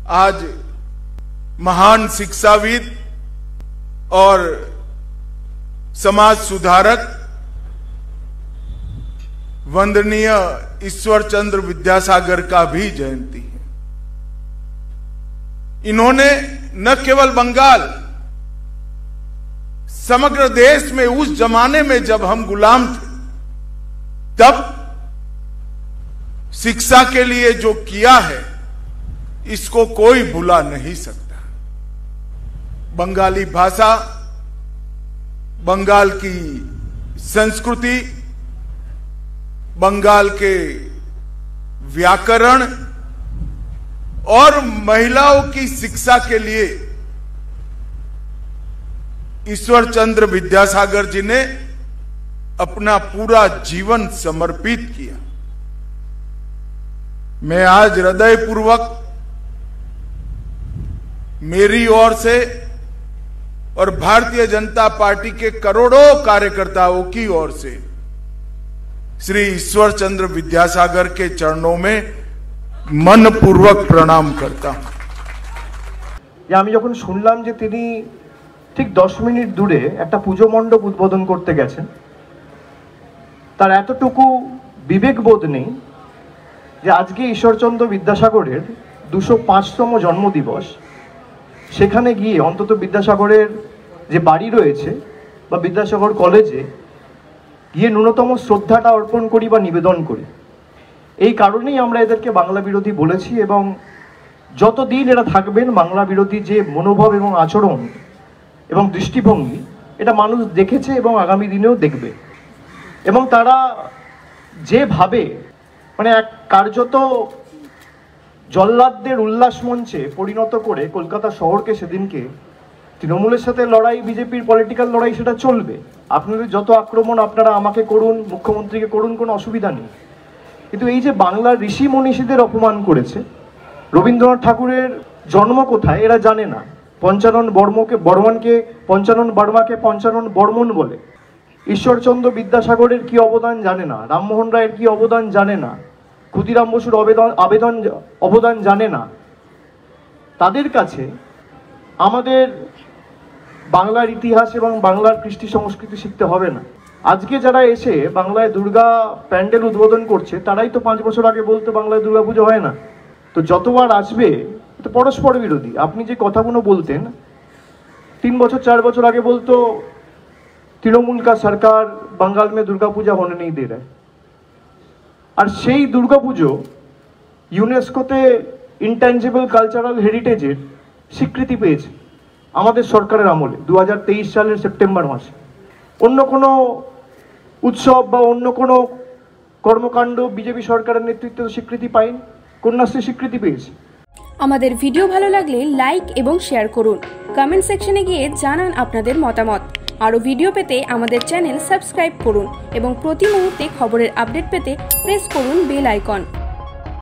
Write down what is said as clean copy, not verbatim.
आज महान शिक्षाविद और समाज सुधारक वंदनीय ईश्वर चंद्र विद्यासागर का भी जयंती है। इन्होंने न केवल बंगाल, समग्र देश में उस जमाने में जब हम गुलाम थे तब शिक्षा के लिए जो किया है इसको कोई भुला नहीं सकता। बंगाली भाषा, बंगाल की संस्कृति, बंगाल के व्याकरण और महिलाओं की शिक्षा के लिए ईश्वर चंद्र विद्यासागर जी ने अपना पूरा जीवन समर्पित किया। मैं आज हृदयपूर्वक मेरी ओर से और भारतीय जनता पार्टी के करोड़ों कार्यकर्ताओं की ओर से श्री ईश्वर चंद्र विद्यासागर के चरणों में मनपूर्वक प्रणाम करता हूं। আমি যখন শুনলাম যে তিনি ঠিক 10 মিনিট দূরে একটা পুজো মণ্ডপ উদ্বোধন করতে গেছেন, তার এতটুকু বিবেকবোধ নেই যে আজকে ঈশ্বরচন্দ্র বিদ্যাসাগরের 205তম জন্মদিবস, সেখানে গিয়ে অন্তত বিদ্যাসাগরের যে বাড়ি রয়েছে বা বিদ্যাসাগর কলেজে গিয়ে ন্যূনতম শ্রদ্ধাটা অর্পণ করি বা নিবেদন করি। এই কারণেই আমরা এদেরকে বাংলা বিরোধী বলেছি এবং যতদিন এরা থাকবেন বাংলা বিরোধী যে মনোভাব এবং আচরণ এবং দৃষ্টিভঙ্গি এটা মানুষ দেখেছে এবং আগামী দিনেও দেখবে। এবং তারা যেভাবে মানে এক কার্যত জল্লাদদের উল্লাস মঞ্চে পরিণত করে কলকাতা শহরকে সেদিনকে তৃণমূলের সাথে লড়াই, বিজেপির পলিটিক্যাল লড়াই সেটা চলবে। আপনাদের যত আক্রমণ আপনারা আমাকে করুন, মুখ্যমন্ত্রীকে করুন, কোনো অসুবিধা নেই। কিন্তু এই যে বাংলার ঋষি মনীষীদের অপমান করেছে, রবীন্দ্রনাথ ঠাকুরের জন্ম কোথায় এরা জানে না। পঞ্চানন বর্মনকে পঞ্চানন বর্মন বলে। ঈশ্বরচন্দ্র বিদ্যাসাগরের কি অবদান জানে না, রামমোহন রায়ের কি অবদান জানে না, ক্ষুদিরাম বসুর অবদান জানে না। তাদের কাছে আমাদের বাংলার ইতিহাস এবং বাংলার কৃষ্টি সংস্কৃতি শিখতে হবে না। আজকে যারা এসে বাংলায় দুর্গা প্যান্ডেল উদ্বোধন করছে তারাই তো 5 বছর আগে বলতো বাংলায় দুর্গাপুজো হয় না। তো যতবার আসবে তো পরস্পর বিরোধী। আপনি যে কথাগুলো বলতেন 3 বছর 4 বছর আগে বলতো তৃণমূল কা সরকার बंगाल में दुर्गा पूजा होने नहीं दे रहा है। আর সেই দুর্গাপুজো ইউনেস্কোতে ইনট্যাঞ্জিবল কালচারাল হেরিটেজের স্বীকৃতি পেয়েছে আমাদের সরকারের আমলে 2023 সালের সেপ্টেম্বর মাসে। অন্য কোনো উৎসব বা অন্য কোনো কর্মকাণ্ড বিজেপি সরকারের নেতৃত্বে স্বীকৃতি পায়নি, কন্যাশ্রী স্বীকৃতি পেয়েছে। আমাদের ভিডিও ভালো লাগলে লাইক এবং শেয়ার করুন। কমেন্ট সেকশনে গিয়ে জানান আপনাদের মতামত। আরও ভিডিও পেতে আমাদের চ্যানেল সাবস্ক্রাইব করুন এবং প্রতি মুহূর্তে খবরের আপডেট পেতে প্রেস করুন বেল আইকন।